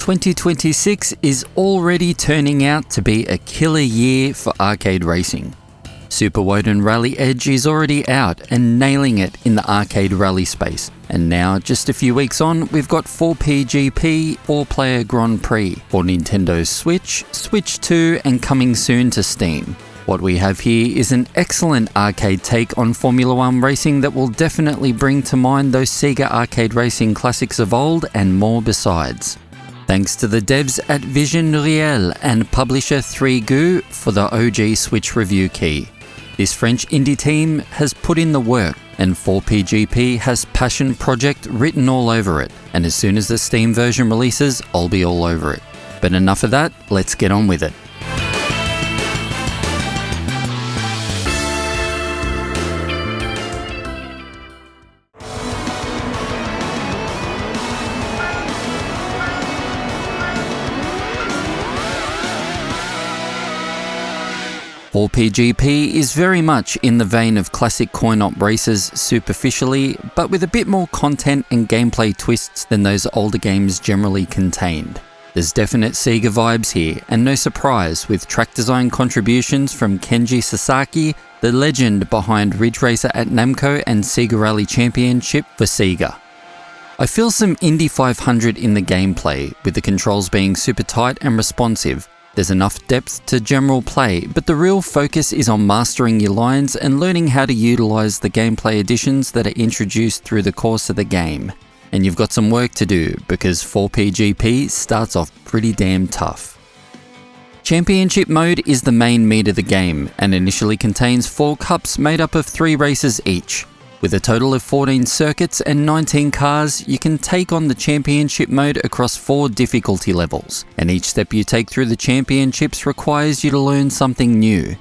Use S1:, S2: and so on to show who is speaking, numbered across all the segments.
S1: 2026 is already turning out to be a killer year for arcade racing. Super Woden Rally Edge is already out and nailing it in the arcade rally space. And now, just a few weeks on, we've got 4PGP 4-player Grand Prix for Nintendo Switch, Switch 2 and coming soon to Steam. What we have here is an excellent arcade take on Formula One racing that will definitely bring to mind those Sega arcade racing classics of old and more besides. Thanks to the devs at Vision Reelle and publisher 3Gu for the OG Switch review key. This French indie team has put in the work, and 4PGP has Passion Project written all over it, and as soon as the Steam version releases, I'll be all over it. But enough of that, let's get on with it. .4PGP is very much in the vein of classic coin-op races superficially, but with a bit more content and gameplay twists than those older games generally contained. There's definite SEGA vibes here, and no surprise with track design contributions from Kenji Sasaki, the legend behind Ridge Racer at Namco and Sega Rally Championship for Sega. I feel some Indy 500 in the gameplay, with the controls being super tight and responsive. There's enough depth to general play, but the real focus is on mastering your lines and learning how to utilize the gameplay additions that are introduced through the course of the game. And you've got some work to do, because 4PGP starts off pretty damn tough. Championship mode is the main meat of the game, and initially contains 4 cups made up of 3 races each. With a total of 14 circuits and 19 cars, you can take on the championship mode across 4 difficulty levels, and each step you take through the championships requires you to learn something new.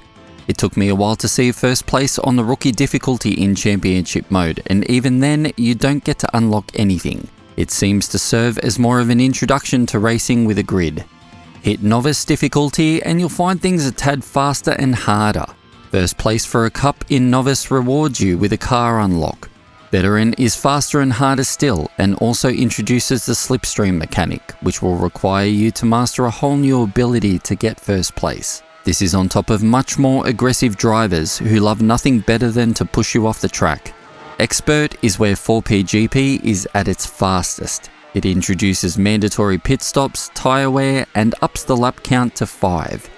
S1: It took me a while to see first place on the rookie difficulty in championship mode, and even then, you don't get to unlock anything. It seems to serve as more of an introduction to racing with a grid. Hit novice difficulty and you'll find things a tad faster and harder. First place for a cup in Novice rewards you with a car unlock. Veteran is faster and harder still, and also introduces the slipstream mechanic, which will require you to master a whole new ability to get first place. This is on top of much more aggressive drivers who love nothing better than to push you off the track. Expert is where 4PGP is at its fastest. It introduces mandatory pit stops, tyre wear, and ups the lap count to 5.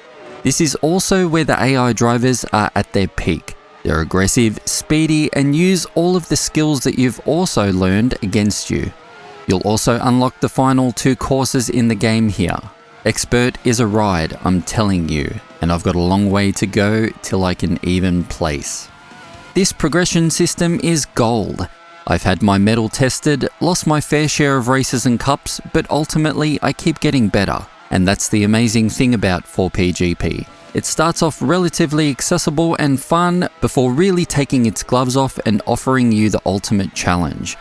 S1: This is also where the AI drivers are at their peak. They're aggressive, speedy, and use all of the skills that you've also learned against you. You'll also unlock the final 2 courses in the game here. Expert is a ride, I'm telling you, and I've got a long way to go till I can even place. This progression system is gold. I've had my medal tested, lost my fair share of races and cups, but ultimately I keep getting better. And that's the amazing thing about 4PGP. It starts off relatively accessible and fun before really taking its gloves off and offering you the ultimate challenge.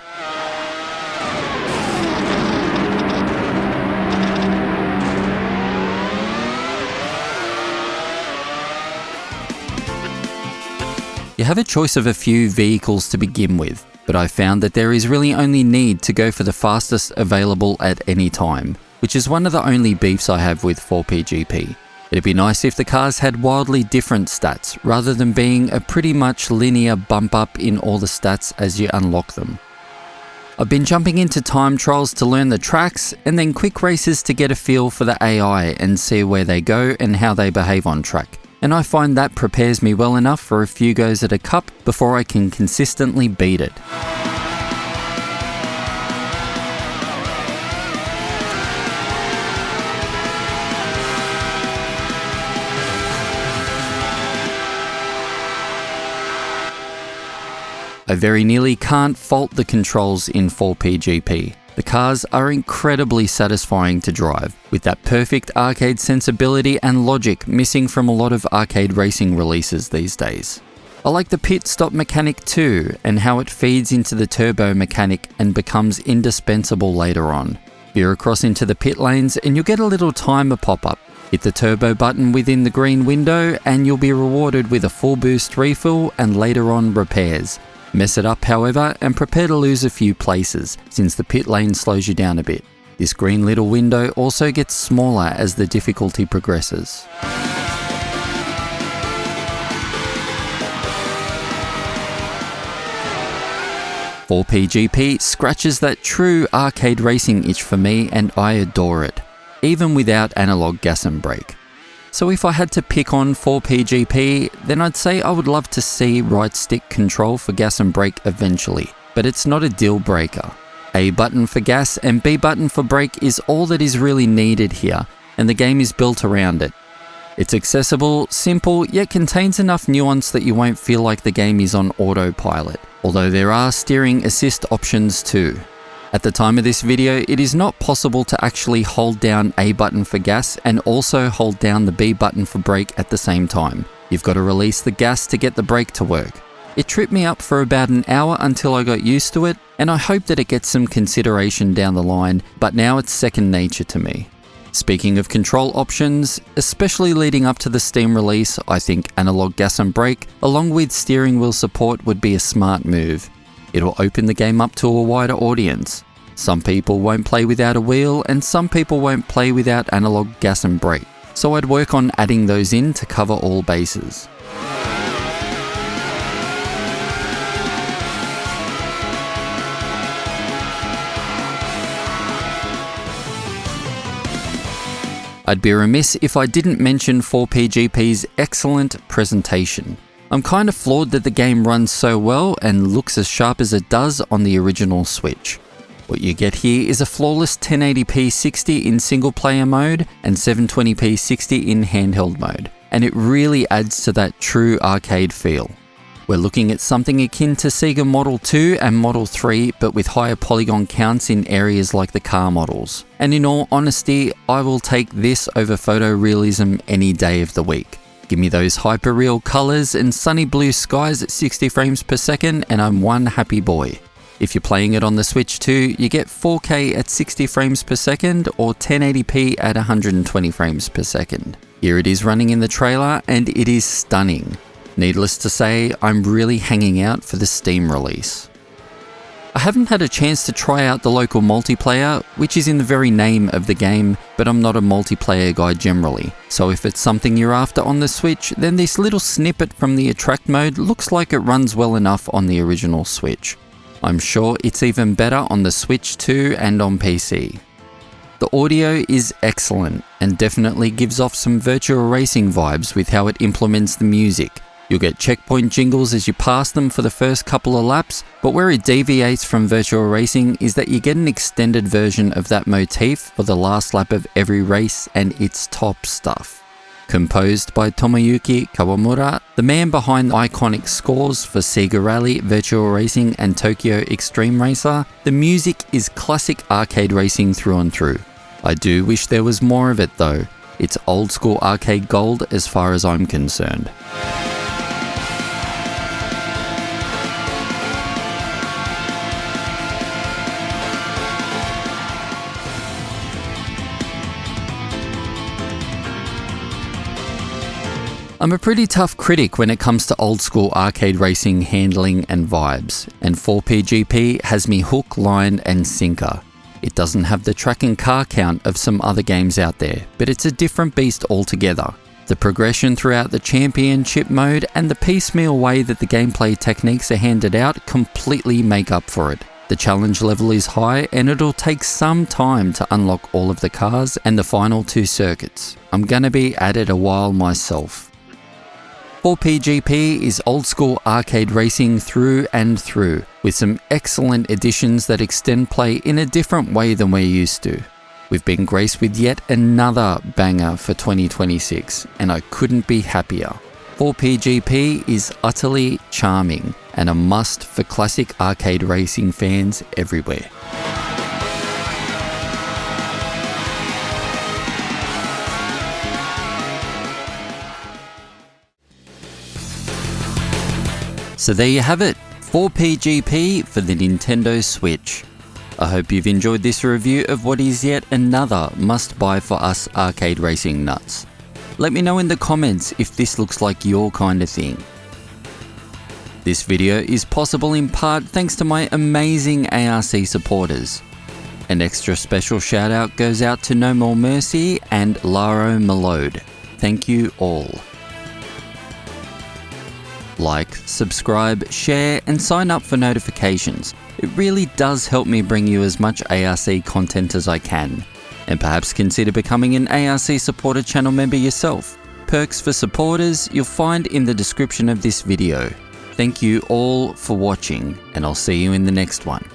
S1: You have a choice of a few vehicles to begin with, but I found that there is really only need to go for the fastest available at any time, which is one of the only beefs I have with 4PGP. It'd be nice if the cars had wildly different stats, rather than being a pretty much linear bump up in all the stats as you unlock them. I've been jumping into time trials to learn the tracks, and then quick races to get a feel for the AI and see where they go and how they behave on track. And I find that prepares me well enough for a few goes at a cup before I can consistently beat it. I very nearly can't fault the controls in 4PGP. The cars are incredibly satisfying to drive, with that perfect arcade sensibility and logic missing from a lot of arcade racing releases these days. I like the pit stop mechanic too, and how it feeds into the turbo mechanic and becomes indispensable later on. Veer across into the pit lanes and you'll get a little timer pop up. Hit the turbo button within the green window and you'll be rewarded with a full boost refill and later on repairs. Mess it up, however, and prepare to lose a few places, since the pit lane slows you down a bit. This green little window also gets smaller as the difficulty progresses. "4PGP scratches that true arcade racing itch for me, and I adore it, even without analog gas and brake. So if I had to pick on 4PGP, then I'd say I would love to see right stick control for gas and brake eventually, but it's not a deal breaker. A button for gas and B button for brake is all that is really needed here, and the game is built around it. It's accessible, simple, yet contains enough nuance that you won't feel like the game is on autopilot, although there are steering assist options too. At the time of this video, it is not possible to actually hold down A button for gas and also hold down the B button for brake at the same time. You've got to release the gas to get the brake to work. It tripped me up for about an hour until I got used to it, and I hope that it gets some consideration down the line, but now it's second nature to me. Speaking of control options, especially leading up to the Steam release, I think analog gas and brake, along with steering wheel support, would be a smart move. It'll open the game up to a wider audience. Some people won't play without a wheel, and some people won't play without analog gas and brake, so I'd work on adding those in to cover all bases. I'd be remiss if I didn't mention 4PGP's excellent presentation. I'm kind of floored that the game runs so well and looks as sharp as it does on the original Switch. What you get here is a flawless 1080p 60 in single player mode and 720p 60 in handheld mode, and it really adds to that true arcade feel. We're looking at something akin to Sega Model 2 and Model 3, but with higher polygon counts in areas like the car models. And in all honesty, I will take this over photorealism any day of the week. Give me those hyper-real colours and sunny blue skies at 60 frames per second and I'm one happy boy. If you're playing it on the Switch too, you get 4K at 60 frames per second or 1080p at 120 frames per second. Here it is running in the trailer and it is stunning. Needless to say, I'm really hanging out for the Steam release. I haven't had a chance to try out the local multiplayer, which is in the very name of the game, but I'm not a multiplayer guy generally. So if it's something you're after on the Switch, then this little snippet from the Attract mode looks like it runs well enough on the original Switch. I'm sure it's even better on the Switch too and on PC. The audio is excellent and definitely gives off some Virtua Racing vibes with how it implements the music. You'll get checkpoint jingles as you pass them for the first couple of laps, but where it deviates from Virtua Racing is that you get an extended version of that motif for the last lap of every race, and it's top stuff. Composed by Tomoyuki Kawamura, the man behind the iconic scores for Sega Rally, Virtua Racing and Tokyo Extreme Racer, the music is classic arcade racing through and through. I do wish there was more of it though. It's old school arcade gold as far as I'm concerned. I'm a pretty tough critic when it comes to old school arcade racing handling and vibes, and 4PGP has me hook, line and sinker. It doesn't have the track and car count of some other games out there, but it's a different beast altogether. The progression throughout the championship mode and the piecemeal way that the gameplay techniques are handed out completely make up for it. The challenge level is high and it'll take some time to unlock all of the cars and the final 2 circuits. I'm gonna be at it a while myself. 4PGP is old school arcade racing through and through, with some excellent additions that extend play in a different way than we're used to. We've been graced with yet another banger for 2026, and I couldn't be happier. 4PGP is utterly charming and a must for classic arcade racing fans everywhere. So there you have it, 4PGP for the Nintendo Switch. I hope you've enjoyed this review of what is yet another must-buy for us arcade racing nuts. Let me know in the comments if this looks like your kind of thing. This video is possible in part thanks to my amazing ARC supporters. An extra special shout out goes out to NoMooreMercy and Laro Malode. Thank you all. Like, subscribe, share, and sign up for notifications. It really does help me bring you as much ARC content as I can. And perhaps consider becoming an ARC supporter channel member yourself. Perks for supporters you'll find in the description of this video. Thank you all for watching, and I'll see you in the next one.